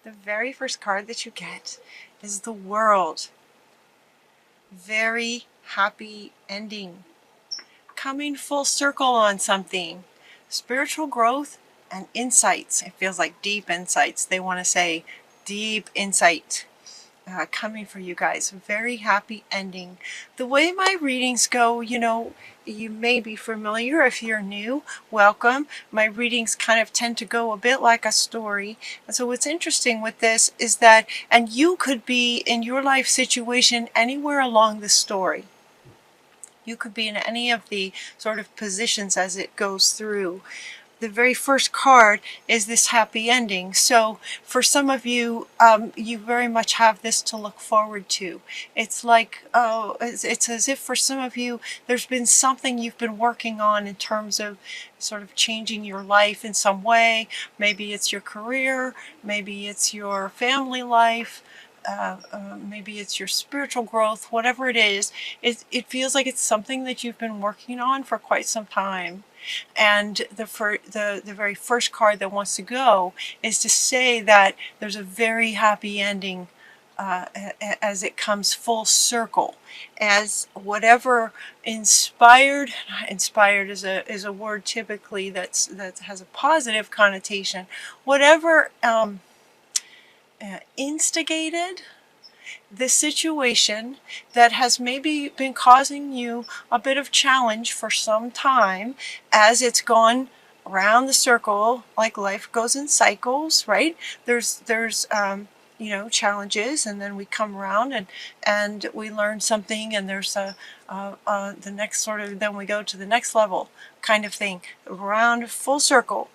The very first card that you get is the World. Very happy ending. Coming full circle on something. Spiritual growth and insights. It feels like deep insights. They want to say deep insight. Coming for you guys. Very happy ending. The way my readings go, you may be familiar. If you're new, welcome. My readings kind of tend to go a bit like a story. And so what's interesting with this is that, and you could be in your life situation anywhere along the story. You could be in any of the sort of positions as it goes through. The very first card is this happy ending. So for some of you, you very much have this to look forward to. It's like, it's as if for some of you, there's been something you've been working on in terms of sort of changing your life in some way. Maybe it's your career, maybe it's your family life, maybe it's your spiritual growth, whatever it is, it feels like it's something that you've been working on for quite some time. And the very first card that wants to go is to say that there's a very happy ending as it comes full circle, as whatever inspired is a word typically that has a positive connotation. Whatever instigated the situation that has maybe been causing you a bit of challenge for some time, as it's gone around the circle, like life goes in cycles, right? There's challenges, and then we come around and we learn something, and there's the next sort of, then we go to the next level kind of thing, around full circle.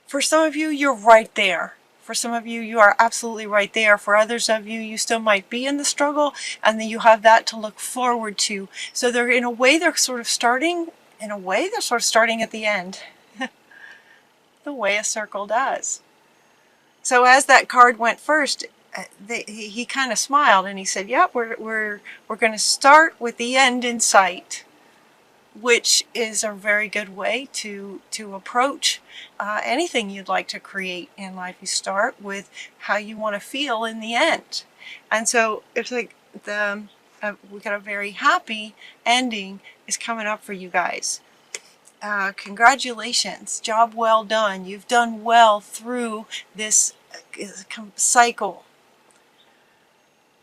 For some of you, you're right there. For some of you, you are absolutely right there. For others of you, you still might be in the struggle, and then you have that to look forward to. So they're sort of starting at the end, the way a circle does. So as that card went first, he kind of smiled and he said, "Yep, we're going to start with the end in sight," which is a very good way to approach anything you'd like to create in life. You start with how you want to feel in the end. And so it's like we got a very happy ending is coming up for you guys. Congratulations, job well done. You've done well through this cycle.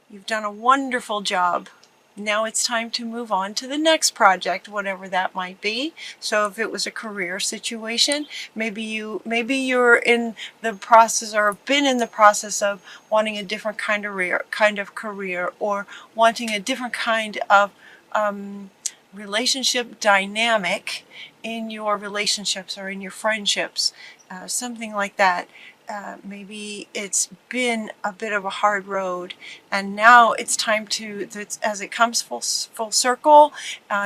You've done a wonderful job. Now it's time to move on to the next project, whatever that might be. So if it was a career situation, maybe you're in the process or have been in the process of wanting a different kind of career, or wanting a different kind of relationship dynamic in your relationships or in your friendships, something like that. Maybe it's been a bit of a hard road, and now it's time to, as it comes full circle,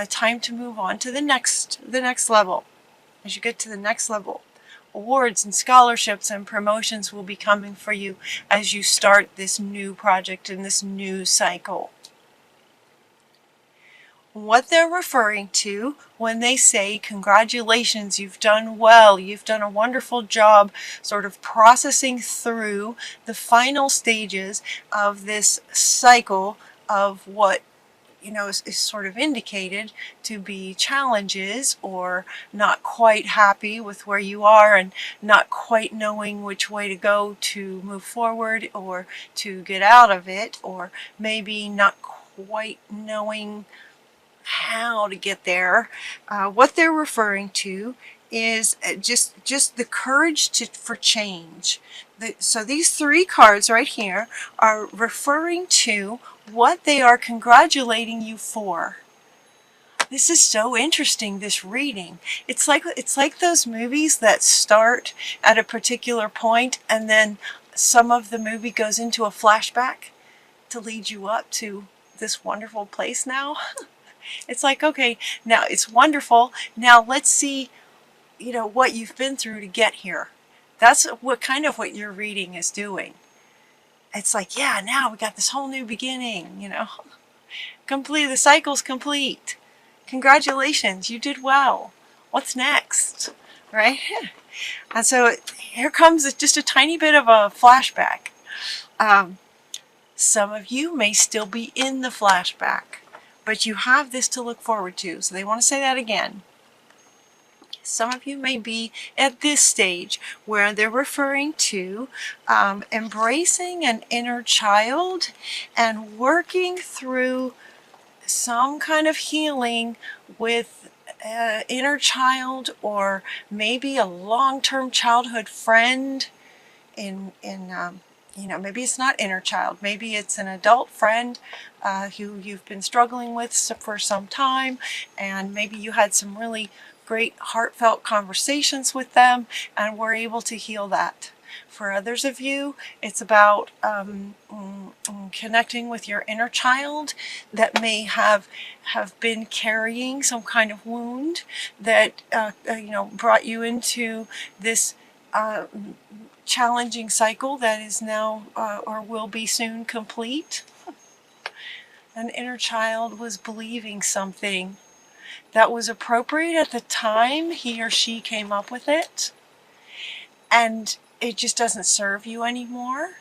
time to move on to the next level. As you get to the next level, awards and scholarships and promotions will be coming for you as you start this new project in this new cycle. What they're referring to when they say, congratulations, you've done well, you've done a wonderful job sort of processing through the final stages of this cycle of what is sort of indicated to be challenges, or not quite happy with where you are and not quite knowing which way to go to move forward or to get out of it, or maybe not quite knowing how to get there. What they're referring to is just the courage for change. So these three cards right here are referring to what they are congratulating you for. This is so interesting, this reading. It's like those movies that start at a particular point and then some of the movie goes into a flashback to lead you up to this wonderful place now. It's like, okay, now it's wonderful. Now let's see, what you've been through to get here. That's what your reading is doing. It's like, yeah, now we got this whole new beginning, Complete, the cycle's complete. Congratulations, you did well. What's next? right? And so here comes just a tiny bit of a flashback. Some of you may still be in the flashback, but you have this to look forward to. So they want to say that again. Some of you may be at this stage where they're referring to embracing an inner child and working through some kind of healing with inner child, or maybe a long-term childhood friend maybe it's not inner child, maybe it's an adult friend who you've been struggling with for some time, and maybe you had some really great heartfelt conversations with them and were able to heal that. For others of you, it's about connecting with your inner child that may have been carrying some kind of wound that brought you into this challenging cycle that is now or will be soon complete. An inner child was believing something that was appropriate at the time he or she came up with it, and it just doesn't serve you anymore.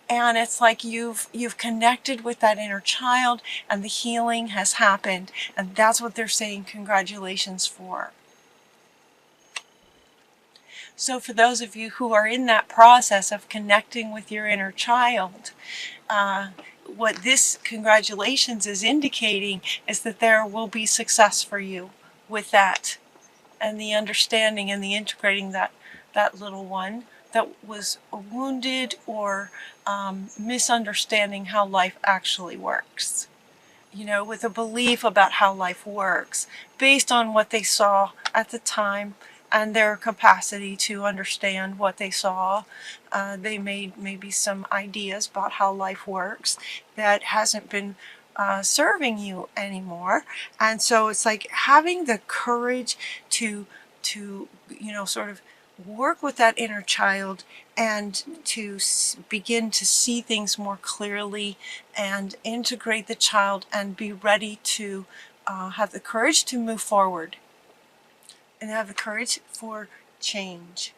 And it's like you've connected with that inner child and the healing has happened, and that's what they're saying congratulations for. So for those of you who are in that process of connecting with your inner child, what this congratulations is indicating is that there will be success for you with that, and the understanding and the integrating that little one that was wounded or misunderstanding how life actually works. With a belief about how life works based on what they saw at the time and their capacity to understand what they saw. They made maybe some ideas about how life works that hasn't been serving you anymore. And so it's like having the courage to sort of work with that inner child and to begin to see things more clearly and integrate the child and be ready to have the courage to move forward and have the courage for change.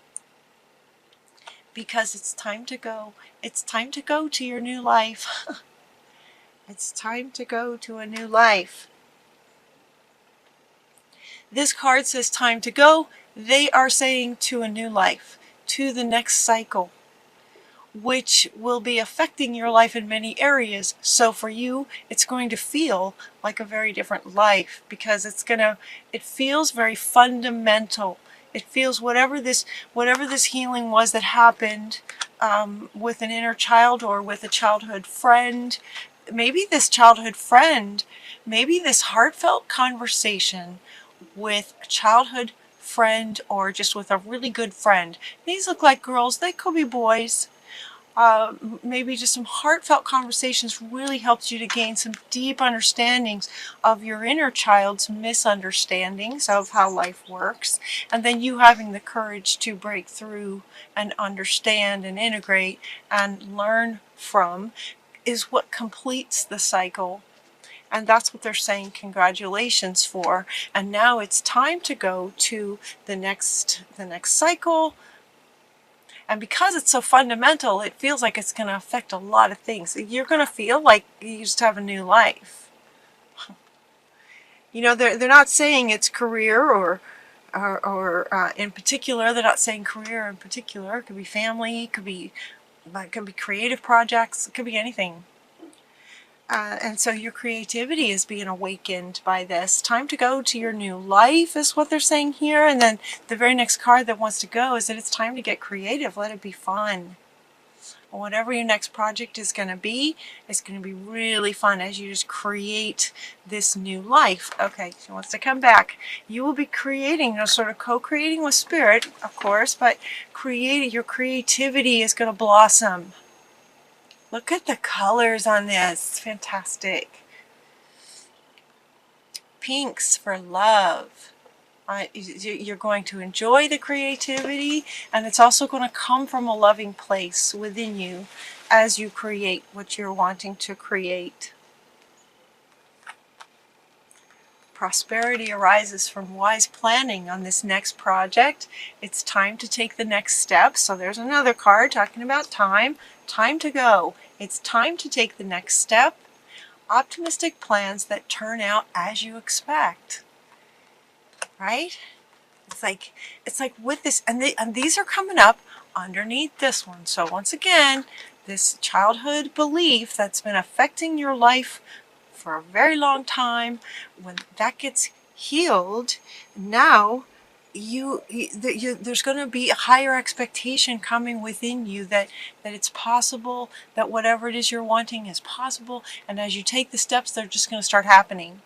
Because it's time to go. It's time to go to your new life. It's time to go to a new life. This card says time to go. They are saying to a new life, to the next cycle, which will be affecting your life in many areas. So for you, it's going to feel like a very different life, because it feels very fundamental. It feels whatever this healing was that happened with an inner child or with a childhood friend. Maybe this childhood friend, maybe this heartfelt conversation with a childhood friend or just with a really good friend. These look like girls, they could be boys. Maybe just some heartfelt conversations really helped you to gain some deep understandings of your inner child's misunderstandings of how life works, and then you having the courage to break through and understand and integrate and learn from is what completes the cycle. And that's what they're saying congratulations for. And now it's time to go to the next cycle. And because it's so fundamental, it feels like it's going to affect a lot of things. You're going to feel like you just have a new life. They're not saying it's career or in particular. They're not saying career in particular. It could be family. It could be creative projects. It could be anything. And so your creativity is being awakened by this. Time to go to your new life is what they're saying here. And then the very next card that wants to go is that it's time to get creative. Let it be fun. Whatever your next project is going to be, it's going to be really fun as you just create this new life. Okay, she wants to come back. You will be creating, sort of co-creating with spirit, of course, but your creativity is going to blossom. Look at the colors on this. It's fantastic. Pinks for love. You're going to enjoy the creativity, and it's also going to come from a loving place within you as you create what you're wanting to create. Prosperity arises from wise planning on this next project. It's time to take the next step. So there's another card talking about time. Time to go. It's time to take the next step. Optimistic plans that turn out as you expect. Right? It's like with this, and these are coming up underneath this one. So once again, this childhood belief that's been affecting your life for a very long time, when that gets healed, now there's going to be a higher expectation coming within you that it's possible, that whatever it is you're wanting is possible, and as you take the steps, they're just going to start happening.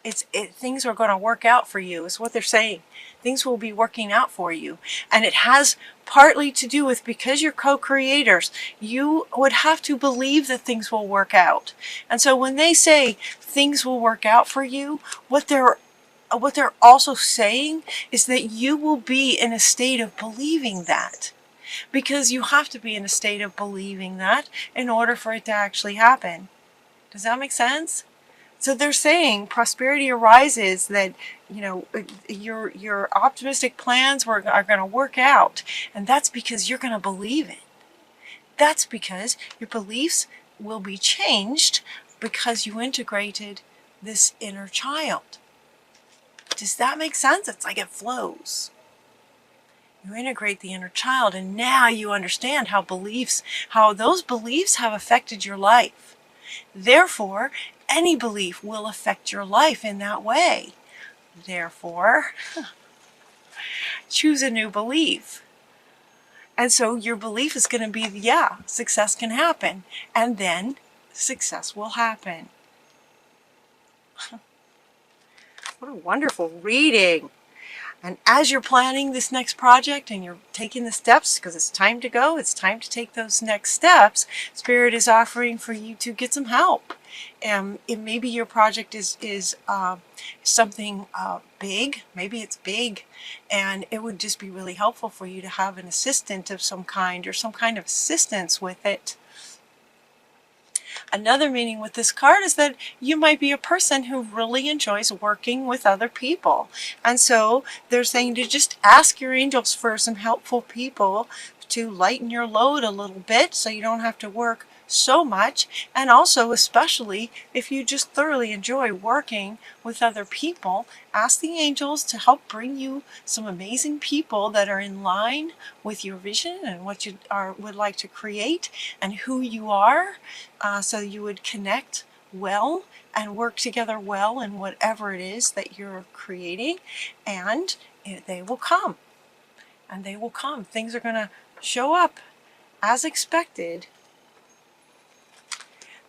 Things are going to work out for you, is what they're saying. Things will be working out for you. And it has partly to do with, because you're co-creators, you would have to believe that things will work out. And so when they say things will work out for you, what they're also saying is that you will be in a state of believing that. Because you have to be in a state of believing that in order for it to actually happen. Does that make sense? So they're saying prosperity arises, that your optimistic plans are going to work out, and that's because you're going to believe it. That's because your beliefs will be changed because you integrated this inner child. Does that make sense? It's like it flows. You integrate the inner child, and now you understand how those beliefs have affected your life. Therefore, any belief will affect your life in that way. Therefore, choose a new belief. And so your belief is going to be, yeah, success can happen. And then success will happen. What a wonderful reading. And as you're planning this next project and you're taking the steps, because it's time to go, it's time to take those next steps, Spirit is offering for you to get some help. Maybe your project is something big, maybe it's big, and it would just be really helpful for you to have an assistant of some kind, or some kind of assistance with it. Another meaning with this card is that you might be a person who really enjoys working with other people. And so they're saying to just ask your angels for some helpful people to lighten your load a little bit so you don't have to work so much. And also, especially if you just thoroughly enjoy working with other people, ask the angels to help bring you some amazing people that are in line with your vision and what you would like to create and who you are, so you would connect well and work together well in whatever it is that you're creating, and they will come. And they will come. Things are going to show up as expected.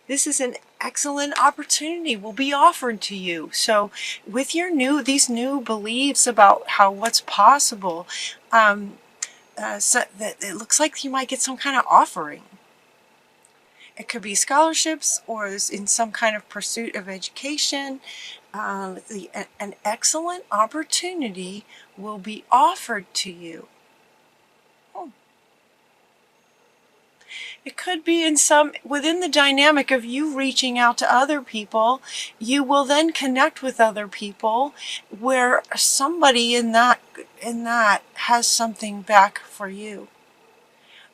This is an excellent opportunity will be offered to you. So with these new beliefs about what's possible, so that it looks like you might get some kind of offering. It could be scholarships, or in some kind of pursuit of education. An excellent opportunity will be offered to you. It could be within the dynamic of you reaching out to other people. You will then connect with other people where somebody in that has something back for you.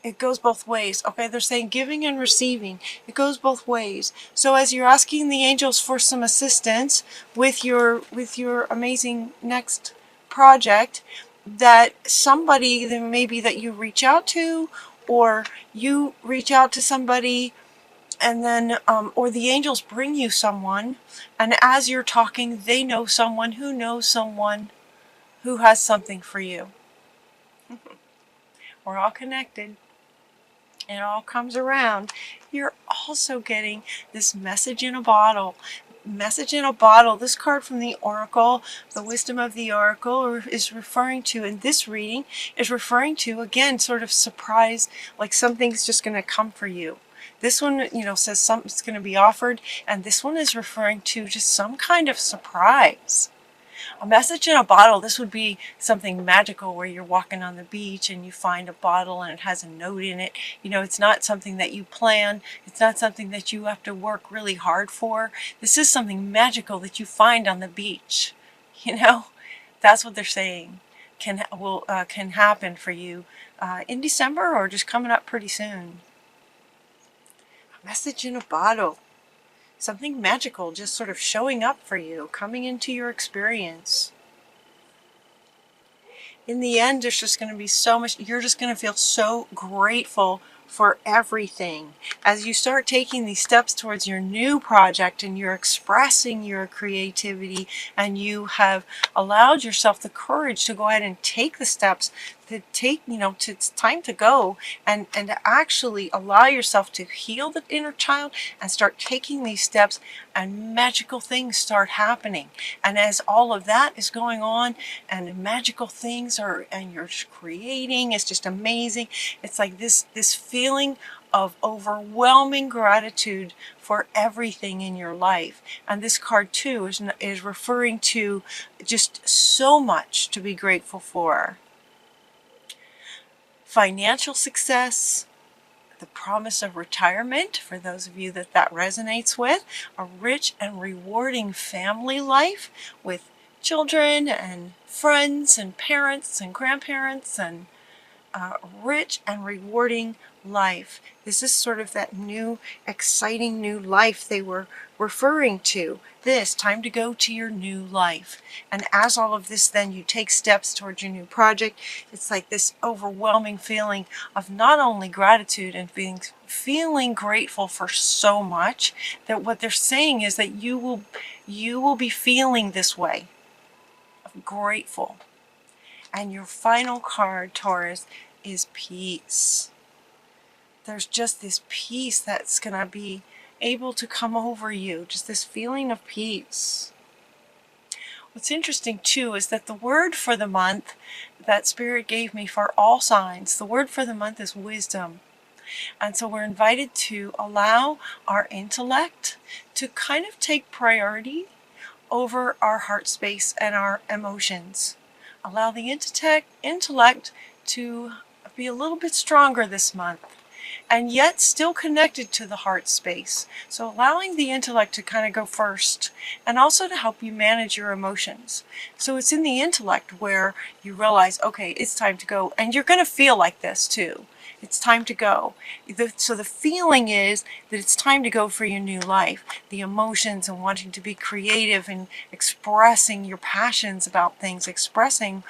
It goes both ways. Okay, they're saying giving and receiving. It goes both ways. So as you're asking the angels for some assistance with your amazing next project, that somebody maybe that you reach out to, or you reach out to somebody, and then or the angels bring you someone, and as you're talking, they know someone who knows someone who has something for you. We're all connected. It all comes around. You're also getting this message in a bottle. Message in a bottle. This card from the Oracle, the Wisdom of the Oracle, is referring to, in this reading, is referring to, again, sort of surprise, like something's just going to come for you. This one, says something's going to be offered, and this one is referring to just some kind of surprise. A message in a bottle, this would be something magical where you're walking on the beach and you find a bottle and it has a note in it. You know, it's not something that you plan. It's not something that you have to work really hard for. This is something magical that you find on the beach. You know, that's what they're saying can happen for you in December or just coming up pretty soon. A message in a bottle. Something magical just sort of showing up for you, coming into your experience. In the end, there's just going to be so much, you're just going to feel so grateful for everything. As you start taking these steps towards your new project and you're expressing your creativity and you have allowed yourself the courage to go ahead and take the steps to take, it's time to go and to actually allow yourself to heal the inner child and start taking these steps, and magical things start happening. And as all of that is going on and magical things are, and you're creating, it's just amazing. It's like this feeling of overwhelming gratitude for everything in your life. And this card too is referring to just so much to be grateful for. Financial success, the promise of retirement, for those of you that resonates with, a rich and rewarding family life with children and friends and parents and grandparents, and rich and rewarding life. This is sort of that new, exciting new life they were referring to. This time to go to your new life. And as all of this, then you take steps towards your new project. It's like this overwhelming feeling of not only gratitude and feeling grateful for so much, that what they're saying is that you will be feeling this way of grateful. And your final card, Taurus, is peace. There's just this peace that's going to be able to come over you, just this feeling of peace. What's interesting too is that the word for the month that Spirit gave me for all signs, the word for the month is wisdom. And so we're invited to allow our intellect to kind of take priority over our heart space and our emotions. Allow the intellect to be a little bit stronger this month, and yet still connected to the heart space. So allowing the intellect to kind of go first, and also to help you manage your emotions. So it's in the intellect where you realize, okay, it's time to go. And you're going to feel like this too. It's time to go. So the feeling is that it's time to go for your new life. The emotions and wanting to be creative and expressing your passions about things, expressing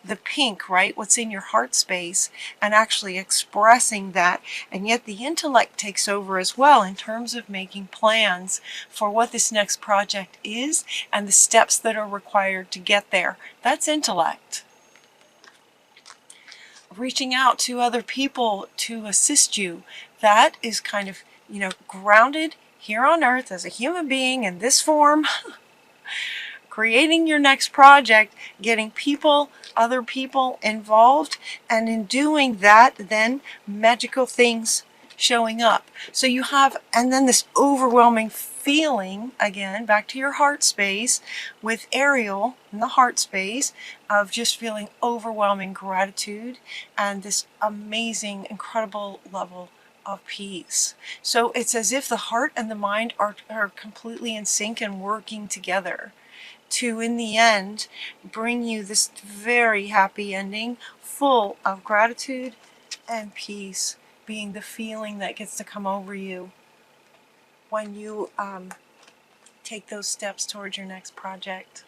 the pink, right? What's in your heart space, and actually expressing that. And yet the intellect takes over as well in terms of making plans for what this next project is and the steps that are required to get there. That's intellect. Reaching out to other people to assist you, that is kind of, grounded here on earth as a human being in this form. Creating your next project, getting other people involved, and in doing that, then magical things showing up. So you have, and then this overwhelming feeling, again, back to your heart space with Ariel in the heart space, of just feeling overwhelming gratitude and this amazing, incredible level of peace. So it's as if the heart and the mind are completely in sync and working together to, in the end, bring you this very happy ending full of gratitude and peace, being the feeling that gets to come over you when you take those steps towards your next project.